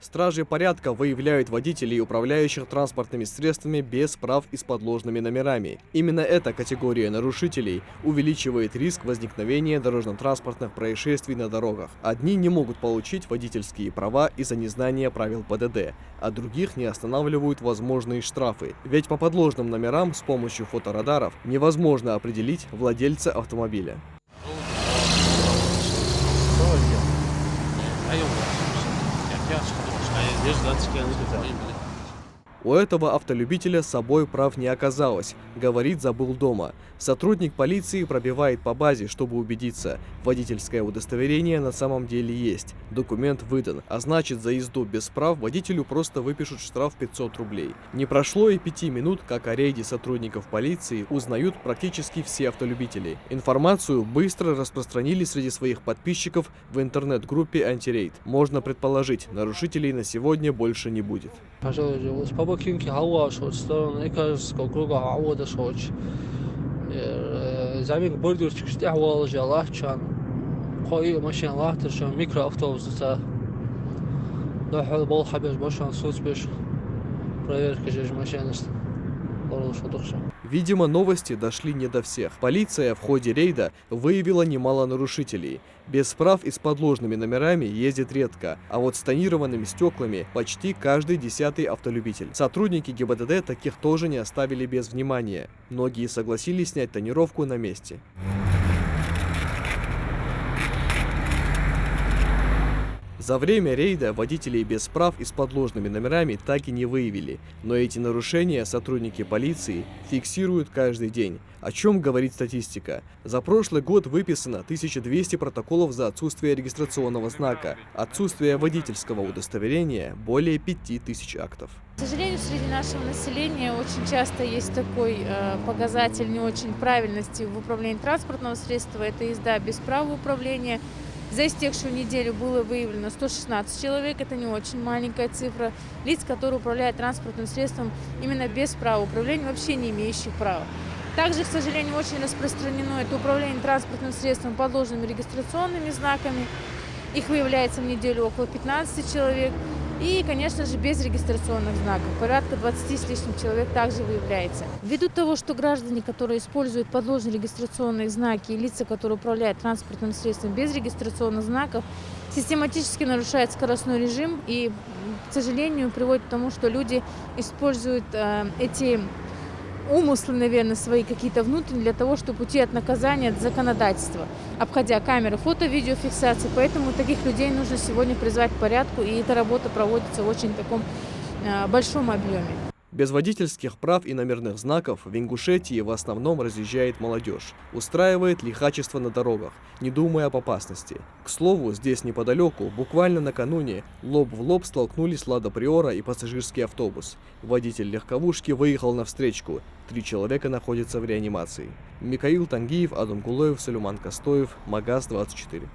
Стражи порядка выявляют водителей, управляющих транспортными средствами без прав и с подложными номерами. Именно эта категория нарушителей увеличивает риск возникновения дорожно-транспортных происшествий на дорогах. Одни не могут получить водительские права из-за незнания правил ПДД, а других не останавливают возможные штрафы. Ведь по подложным номерам с помощью фоторадаров невозможно определить владельца автомобиля. У этого автолюбителя с собой прав не оказалось. Говорит, забыл дома. Сотрудник полиции пробивает по базе, чтобы убедиться. Водительское удостоверение на самом деле есть. Документ выдан. А значит, за езду без прав водителю просто выпишут штраф 500 рублей. Не прошло и 5 минут, как о рейде сотрудников полиции узнают практически все автолюбители. Информацию быстро распространили среди своих подписчиков в интернет-группе «Антирейд». Можно предположить, нарушителей на сегодня больше не будет. زمین بردور چکشتی احوال جلاه چان قایی ماشین لاه ترشان میکرو افطوبوس تا دحول بول حبيش باشان صوت بيش проверка же машины. Видимо, новости дошли не до всех. Полиция в ходе рейда выявила немало нарушителей. Без прав и с подложными номерами ездит редко, а вот с тонированными стеклами почти каждый 10-й автолюбитель. Сотрудники ГИБДД таких тоже не оставили без внимания. Многие согласились снять тонировку на месте. За время рейда водителей без прав и с подложными номерами так и не выявили, но эти нарушения сотрудники полиции фиксируют каждый день. О чем говорит статистика? За прошлый год выписано 1200 протоколов за отсутствие регистрационного знака, отсутствие водительского удостоверения – более 5000 актов. К сожалению, среди нашего населения очень часто есть такой показатель не очень правильности в управлении транспортного средства – это езда без права управления. За истекшую неделю было выявлено 116 человек, это не очень маленькая цифра, лиц, которые управляют транспортным средством именно без права управления, вообще не имеющих права. Также, к сожалению, очень распространено это управление транспортным средством подложными регистрационными знаками. Их выявляется в неделю около 15 человек. И, конечно же, без регистрационных знаков. Порядка 20 с лишним человек также выявляется. Ввиду того, что граждане, которые используют подложные регистрационные знаки, и лица, которые управляют транспортным средством без регистрационных знаков, систематически нарушают скоростной режим и, к сожалению, приводит к тому, что люди используют эти умыслы, наверное, свои какие-то внутренние для того, чтобы уйти от наказания, от законодательства, обходя камеры фото-видеофиксации. Поэтому таких людей нужно сегодня призвать к порядку, и эта работа проводится в очень таком большом объеме. Без водительских прав и номерных знаков в Ингушетии в основном разъезжает молодежь, устраивает лихачество на дорогах, не думая об опасности. К слову, здесь неподалеку, буквально накануне, лоб в лоб столкнулись Лада Приора и пассажирский автобус. Водитель легковушки выехал навстречку. 3 человека находятся в реанимации. Микаил Тангиев, Адам Гулоев, Сулейман Костоев, Магаз 24.